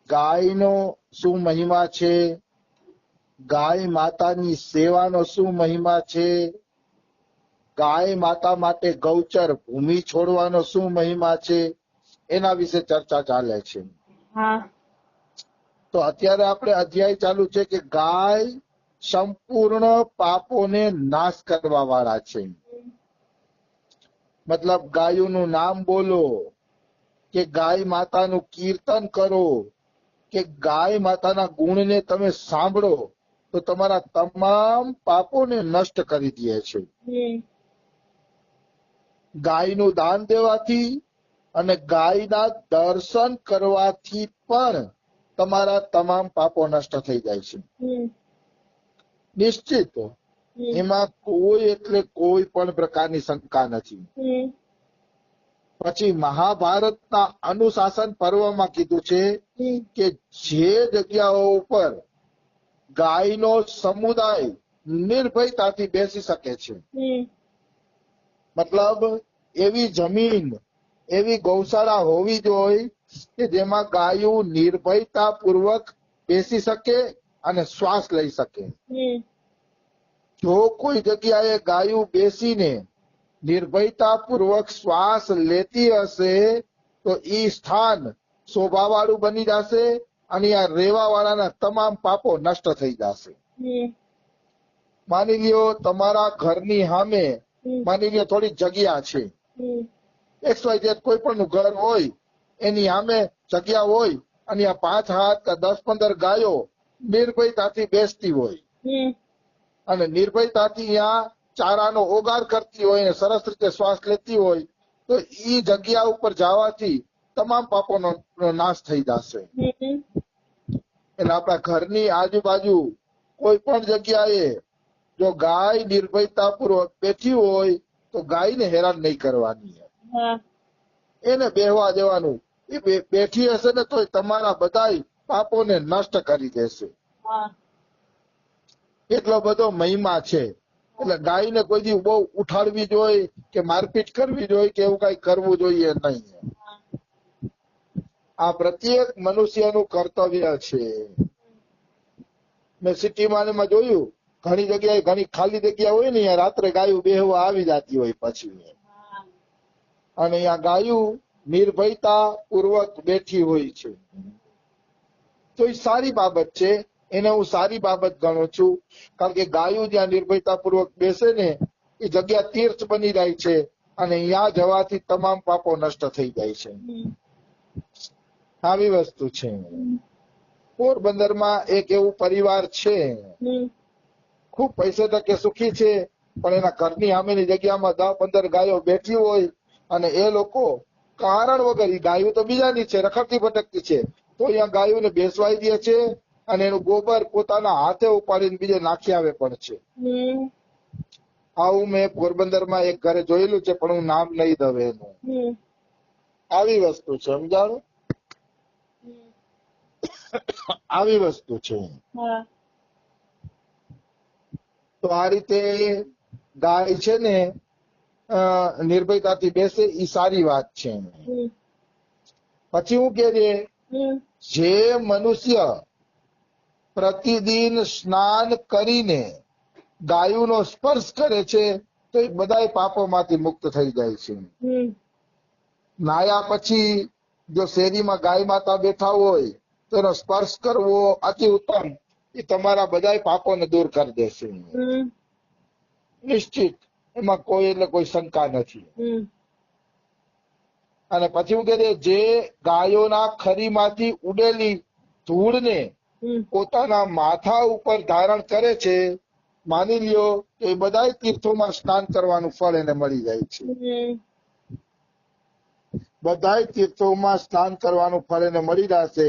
ગાયનો શું મહિમા છે, ગાય માતાની સેવાનો શું મહિમા છે, ગાય માતા માટે ગૌચર ભૂમિ છોડવાનો શું મહિમા છે, એના વિશે ચર્ચા ચાલે છે. તો અત્યારે આપણે અધ્યાય ચાલુ છે કે ગાય સંપૂર્ણ પાપોને નાશ કરવા વાળા છે. મતલબ ગાયોનું નામ બોલો, કે ગાય માતાનું કીર્તન કરો, કે ગાય માતાના ગુણને તમે સાંભળો તો તમારા તમામ પાપોને નષ્ટ કરી દે છે. ગાયનું દાન દેવાથી અને ગાયના દર્શન કરવાથી પણ તમારા તમામ પાપો નષ્ટ થઈ જાય છે, નિશ્ચિત. એમાં કોઈ એટલે કોઈ પણ પ્રકારની શંકા નથી. પછી મહાભારતના અનુશાસન પર્વમાં કીધું છે કે જે જગ્યાઓ ઉપર ગાયનો સમુદાય નિર્ભયતાથી બેસી શકે છે, મતલબ એવી જમીન, એવી ગૌશાળા હોવી જોઈએ કે જેમાં ગાયો નિર્ભયતા પૂર્વક બેસી શકે અને શ્વાસ લઈ શકે. જો કોઈ જગ્યાએ ગાયો બેસીને નિર્ભયતા પૂર્વક શ્વાસ લેતી હશે તો એ સ્થાન શોભાવાળું બની જશે અને આ રહેવા વાળાના તમામ પાપો નષ્ટ થઈ જશે. માની લ્યો તમારા ઘરની સામે માની લ્યો થોડી જગ્યા છે, XYZ કોઈ પણ નું ઘર હોય, એની સામે જગ્યા હોય અને આ 5, 7 કે 10, 15 ગાયો નિર્ભયતાથી બેસતી હોય અને નિર્ભયતાથી ત્યાં ચારાનો ઓગાર કરતી હોય અને સરસ રીતે શ્વાસ લેતી હોય તો એ જગ્યા ઉપર જવાથી તમામ પાપોનો નાશ થઈ જશે. એટલે આપણા ઘરની આજુબાજુ કોઈ પણ જગ્યાએ જો ગાય નિર્ભયતા પૂર્વક બેઠી હોય તો ગાયને હેરાન નહીં કરવાની, એને બેહવા દેવાનું. એ બેઠી હશે ને તો તમારા બધા પાપોને નષ્ટ કરી દેશે. એટલો બધો મહિમા છે. એટલે ગાયને કોઈ દી બહુ ઉઠાડવી જોઈએ કે મારપીટ કરવી જોઈએ કે એવું કઈ કરવું જોઈએ નહીં. આ પ્રત્યેક મનુષ્યનું કર્તવ્ય છે. મેં સિટીમાં જોયું, ઘણી જગ્યાએ ઘણી ખાલી જગ્યા હોય ને, રાત્રે ગાયું બેહવા આવી જતી હોય પછી, અને અહીંયા ગાયું નિર્ભયતા પૂર્વક બેઠી હોય છે. તો એ સારી બાબત છે, એને હું સારી બાબત ગણું છું. કારણ કે ગાયું જ્યાં નિર્ભયતા પૂર્વક બેસે ને એ જગ્યા તીર્થ બની જાય છે અને અહીંયા જવાથી તમામ પાપો નષ્ટ થઈ જાય છે. આવી વસ્તુ છે. પોરબંદરમાં એક એવું પરિવાર છે, ખૂબ પૈસે ટકે સુખી છે, પણ એના ઘરની સામેની જગ્યામાં 10-15 ગાયો બેઠી હોય અને એ લોકો કારણ વગર, એ ગાયો તો બીજાની છે, રખડતી ભટકતી છે, તો અહીંયા ગાયોને બેસવાઈ દે છે અને એનું ગોબર પોતાના હાથે ઉપાડીને બીજે નાખી આવે પણ છે. આવું મેં પોરબંદરમાં એક ઘરે જોયેલું છે, પણ હું નામ નહીં દઉં એનું. આવી વસ્તુ છે, સમજાણું? આવી વસ્તુ છે. તો આ રીતે ગાય છે ને નિર્ભયતાથી બેસે એ સારી વાત છે. પછી હું કે જે મનુષ્ય પ્રતિદિન સ્નાન કરીને ગાયોનો સ્પર્શ કરે છે તો એ બધા પાપોમાંથી મુક્ત થઈ જાય છે. નાયા પછી જો શેરીમાં ગાય માતા બેઠા હોય તો એનો સ્પર્શ કરવો અતિ ઉત્તમ, એ તમારા બધા પાપોને દૂર કરી દેશે, નિશ્ચિત. એમાં કોઈ એટલે કોઈ શંકા નથી. અને પછી હું કહે જે ગાયોના ખરીમાંથી ઉડેલી ધૂળને પોતાના માથા ઉપર ધારણ કરે છે, માની લ્યો કે એ બધા તીર્થોમાં સ્નાન કરવાનું ફળ એને મળી જાય છે. બધા તીર્થોમાં સ્નાન કરવાનું ફળ એને મળી જશે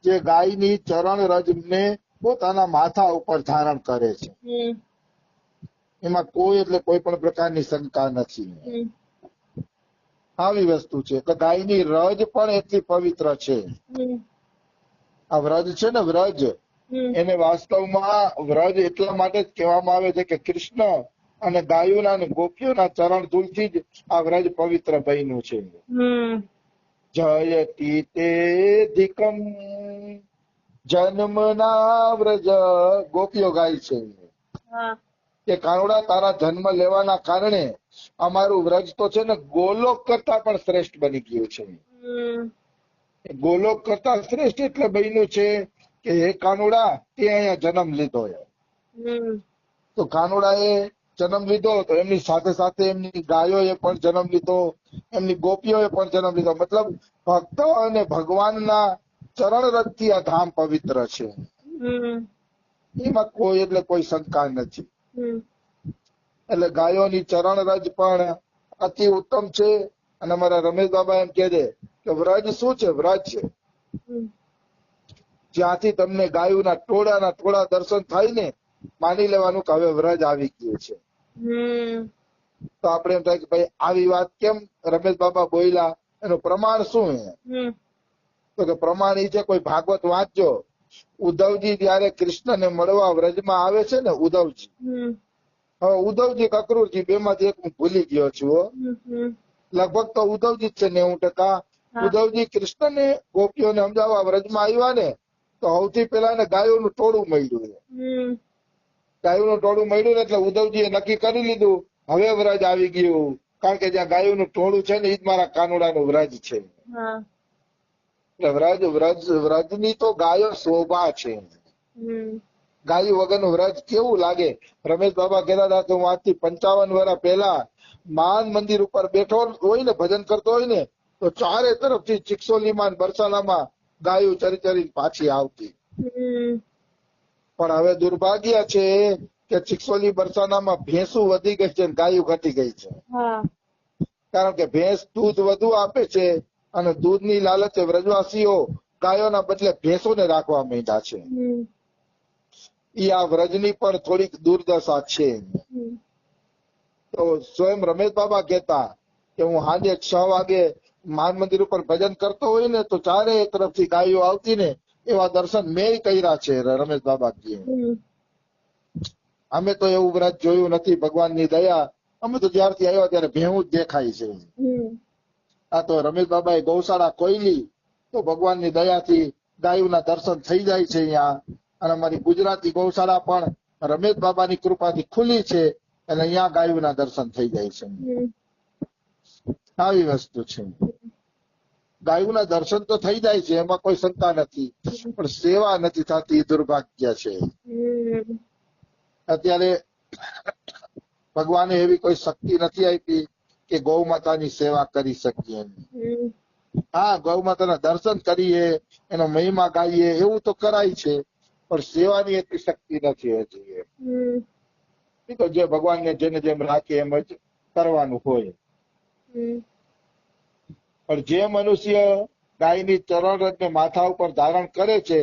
જે ગાયની ચરણ રજને પોતાના માથા ઉપર ધારણ કરે છે. એમાં કોઈ એટલે કોઈ પણ પ્રકારની શંકા નથી. આવી વસ્તુ છે. તો ગાયની રજ પણ એટલી પવિત્ર છે. આ વ્રજ છે ને, વ્રજ, એને વાસ્તવમાં વ્રજ એટલા માટે જ કહેવામાં આવે છે કે કૃષ્ણ અને ગાયોના અને ગોપીઓના ચરણ ધૂળથી જ આ વ્રજ પવિત્ર બન્યું છે. જયતિ તે ધીકમ જન્મના વ્રજ ગોપીઓ ગાય છે હા કે કાનુડા તારા જન્મ લેવાના કારણે અમારું વ્રજ તો છે ને ગોલોક કરતા પણ શ્રેષ્ઠ બની ગયું છે. ગોલોક કરતા શ્રેષ્ઠ એટલે બન્યું છે કે હે કાનુડા તે અહીંયા જન્મ લીધો. તો કાનુડાએ જન્મ લીધો તો એમની સાથે સાથે એમની ગાયોએ પણ જન્મ લીધો, એમની ગોપીઓએ પણ જન્મ લીધો. મતલબ ભક્ત અને ભગવાનના ચરણ રજથી આ ધામ પવિત્ર છે. એમાં કોઈ એટલે કોઈ શંકા નથી. એટલે ગાયોની ચરણ રજ પણ અતિ ઉત્તમ છે. અને અમારા રમેશ બાબા એમ કે છે કે વ્રજ શું છે? વ્રજ છે જ્યાંથી તમને ગાયોના ટોળા દર્શન થાય ને, માની લેવાનું કે હવે વ્રજ આવી ગયું છે. તો આપણે એમ થાય કે ભાઈ આવી વાત કેમ રમેશ બાબા બોલ્યા, એનું પ્રમાણ શું છે? તો કે પ્રમાણ એ છે, કોઈ ભાગવત વાંચજો. ઉદ્ધવજી જયારે કૃષ્ણને મળવા વ્રજમાં આવે છે ને, ઉદ્ધવજી, હવે ઉદ્ધવજી કકરૂરજી બે માંથી એક હું ભૂલી ગયો છું. લગભગ તો ઉદ્ધવજી જ છે 90%. ઉદ્ધવજી કૃષ્ણને ગોપીઓને સમજાવવા વ્રજમાં આવ્યા ને, તો સૌથી પેલા એને ગાયોનું ટોળું મળ્યું. ગાયોનું ટોળું મળ્યું ને એટલે ઉદ્ધવજીએ નક્કી કરી લીધું હવે વ્રજ આવી ગયું. કારણ કે જ્યાં ગાયોનું ટોળું છે ને એ જ મારા કાનુડાનું વ્રજ છે. એટલે વ્રજની તો ગાયો શોભા છે. ગાયો વગરનું વ્રજ કેવું લાગે? રમેશ બાબા કહેતા હતા કે હું આજથી 55 વર્ષ પહેલા માન મંદિર ઉપર બેઠો હોય ને, ભજન કરતો હોય ને, તો ચારે તરફથી ચિકસોલીમાં બરસાનામાં ગાયો ચરી ચરી પાછી આવતી. પણ હવે દુર્ભાગ્ય છે કે ચિકસોલી બરસાનામાં ભેંસું વધી ગઈ છે, ગાયો ઘટી ગઈ છે. કારણ કે ભેંસ દૂધ વધુ આપે છે અને દૂધની લાલચે વ્રજવાસીઓ ગાયોના બદલે ભેંસોને રાખવા માંડ્યા છે. ઈ આ વ્રજની પણ થોડીક દુર્દશા છે. તો સ્વયં રમેશ બાબા કહેતા કે હું સાંજે 6 વાગે માન મંદિર ઉપર ભજન કરતો હોય ને, તો ચારે તરફથી ગાયો આવતી ને, એવા દર્શન મેં કર્યા છે. રમેશ બાબા કહે અમે તો એવું વ્રત જોયું નથી. ભગવાનની દયા, અમે તો જ્યારથી આવ્યા ત્યારે ભેહું જ દેખાય છે. આ તો રમેશ બાબાએ ગૌશાળા ખોલી તો ભગવાનની દયાથી ગાયોના દર્શન થઈ જાય છે અહીંયા. અને અમારી ગુજરાતી ગૌશાળા પણ રમેશ બાબાની કૃપાથી ખુલી છે, એટલે અહીંયા ગાયોના દર્શન થઈ જાય છે. આવી વસ્તુ છે. ગાયોના દર્શન તો થઈ જાય છે, એમાં કોઈ શંકા નથી, પણ સેવા નથી થતી, દુર્ભાગ્ય છે. અત્યારે ભગવાને એવી કોઈ શક્તિ નથી આપી કે ગૌ માતાની સેવા કરી શકીએ. હા, ગૌ માતાના દર્શન કરીએ, એનો મહિમા ગાઈએ, એવું તો કરાય છે, પણ સેવાની એટલી શક્તિ નથી હજી. એ તો જે ભગવાનને જેને જેમ રાખે એમ જ કરવાનું હોય. પણ જે મનુષ્ય ગાયની ચરણ રજને માથા ઉપર ધારણ કરે છે,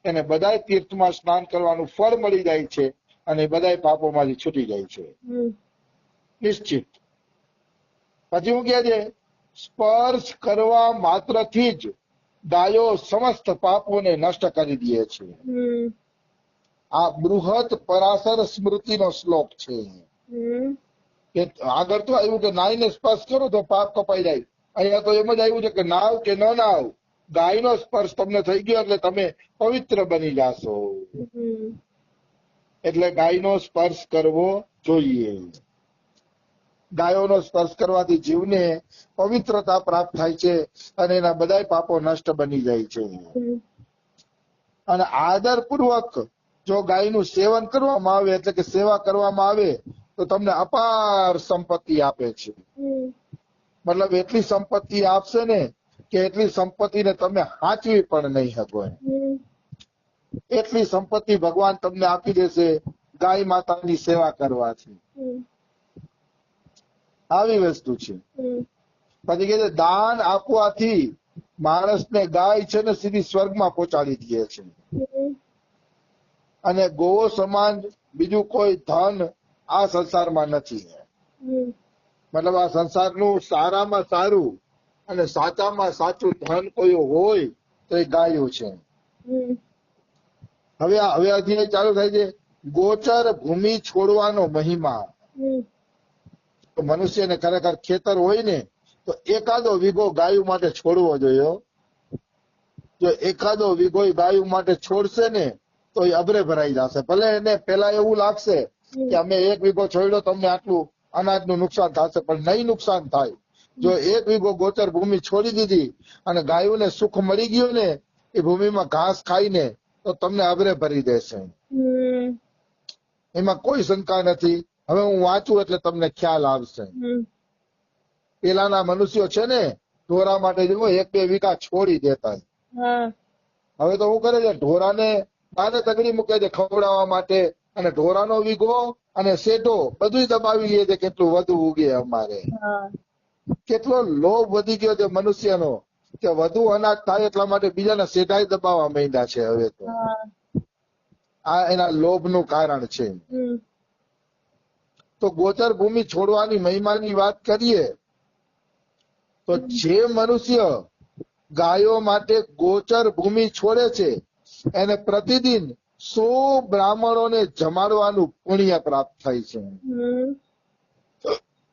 એને બધા તીર્થમાં સ્નાન કરવાનું ફળ મળી જાય છે અને બધા પાપોમાંથી છૂટી જાય છે, નિશ્ચિત. પછી હું કહે છે, સ્પર્શ કરવા માત્રથી જ ગાયો સમસ્ત પાપોને નષ્ટ કરી દે છે. આ બૃહદ પરાશર સ્મૃતિનો શ્લોક છે. કે આગળ તો આવ્યું કે નાઈને સ્પર્શ કરો તો પાપ કપાઈ જાય. અહીંયા તો એમ જ આવ્યું છે કે નાવ કે ન નાવ, ગાયનો સ્પર્શ તમને થઈ ગયો એટલે તમે પવિત્ર બની જાશો. એટલે ગાયનો સ્પર્શ કરવો જોઈએ. ગાયોનો સ્પર્શ કરવાથી જીવને પવિત્રતા પ્રાપ્ત થાય છે અને એના બધા પાપો નષ્ટ બની જાય છે. અને આદરપૂર્વક જો ગાયનું સેવન કરવામાં આવે, એટલે કે સેવા કરવામાં આવે, તો તમને અપાર સંપત્તિ આપે છે. મતલબ એટલી સંપત્તિ આપશે ને કે એટલી સંપત્તિને તમે સાચવી પણ નહીં શકો. એટલી સંપત્તિ ભગવાન તમને આપી દેશે ગાય માતાની સેવા કરવાથી. આવી વસ્તુ છે. પછી કે દાન આપવાથી માણસને ગાય છે ને સીધી સ્વર્ગમાં પહોંચાડી દે છે. અને ગો સમાન બીજું કોઈ ધન આ સંસારમાં નથી. મતલબ આ સંસારનું સારામાં સારું અને સાચામાં સાચું ધન કોઈ હોય તો એ ગાયો છે. હવે અધ્યાય ચાલુ થાય છે, ગોચર ભૂમિ છોડવાનો મહિમા. તો મનુષ્યને ખરેખર ખેતર હોય ને તો એકાદો વીઘો ગાયો માટે છોડવો જોઈએ. જો એકાદો વીઘો ગાયો માટે છોડશે ને તો એ અબરે ભરાઈ જશે. ભલે એને પેલા એવું લાગશે કે અમે 1 વીઘો છોડ્યો તમને આટલું અનાજનું નુકસાન થશે, પણ નહીં નુકસાન થાય. જો 1 વીઘો ગોચર ભૂમિ છોડી દીધી અને ગાયોને સુખ મળી ગયું ને એ ભૂમિમાં ઘાસ ખાઈને, તો તમને અબરે ભરી દેશે. એમાં કોઈ શંકા નથી. હવે હું વાંચું એટલે તમને ખ્યાલ આવશે. પેલાના મનુષ્યો છે ને ઢોરા માટે 1-2 વીઘા છોડી દેતા. હવે તો શું કરે છે, ઢોરાને બારે તગડી મૂકે છે ખવડાવવા માટે, અને ઢોરાનો વીઘો અને શેઢો બધું દબાવી લે છે કેટલું વધુ ઉગે અમારે. કેટલો લોભ વધી ગયો છે મનુષ્યનો કે વધુ અનાજ થાય એટલા માટે બીજાના શેઢાય દબાવવા માંડ્યા છે હવે તો. આ એના લોભનું કારણ છે. તો ગોચર ભૂમિ છોડવાની મહિમાની વાત કરીએ તો જે મનુષ્ય ગાયો માટે ગોચર ભૂમિ છોડે છે એને પ્રતિદિન 100 બ્રાહ્મણોને જમાડવાનું પુણ્ય પ્રાપ્ત થાય છે.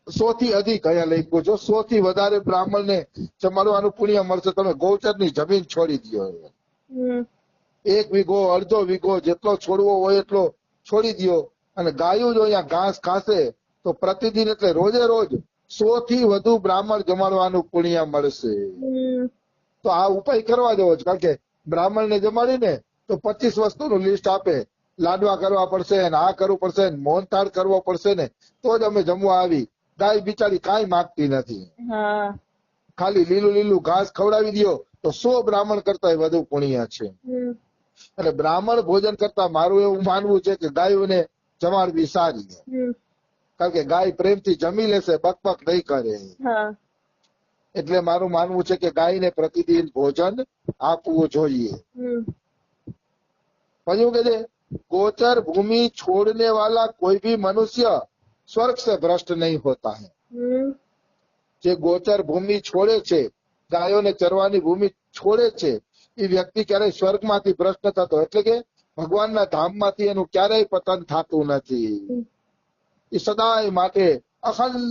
100 થી અધિક અહીંયા લખ્યું છે, 100 થી વધારે બ્રાહ્મણને જમાડવાનું પુણ્ય મળશે. તમે ગૌચરની જમીન છોડી દો, 1 વીઘો, અડધો વીઘો, જેટલો છોડવો હોય એટલો છોડી દો, અને ગાયો જો અહીંયા ઘાસ ખાશે તો પ્રતિદિન એટલે રોજે રોજ 100 થી વધુ બ્રાહ્મણ જમાડવાનું પુણ્ય મળશે. તો આ ઉપાય કરવા જેવો છે, કારણ કે બ્રાહ્મણને જમાડીને તો 25 વસ્તુનું લિસ્ટ આપે, લાડવા કરવા પડશે ને આ કરવું પડશે ને મોહનથાળ કરવો પડશે ને તો જ અમે જમવા આવી. ગાય બિચારી કાંઈ માંગતી નથી, ખાલી લીલું લીલું ઘાસ ખવડાવી દો તો 100 બ્રાહ્મણ કરતા વધુ પુણ્ય છે. એટલે બ્રાહ્મણ ભોજન કરતા મારું એવું માનવું છે કે ગાયોને જમાડવી સારી છે, કારણ કે ગાય પ્રેમથી જમી લેશે, બકબક નહીં કરે. એટલે મારું માનવું છે કે ગાયને પ્રતિદિન ભોજન આપવું જોઈએ. પછી શું કહે છે, गोचर भूमि छोड़ने वाला कोई भी मनुष्य स्वर्ग से भ्रष्ट नहीं होता है. જે ગોચર ભૂમિ છોડે છે, ગાયોને ચરવાની ભૂમિ છોડે છે, એ વ્યક્તિ ક્યારેય સ્વર્ગમાંથી ભ્રષ્ટ થતો, એટલે કે ભગવાનના ધામમાંથી એનું ક્યારેય પતન થતું નથી. એ સદાય માટે અખંડ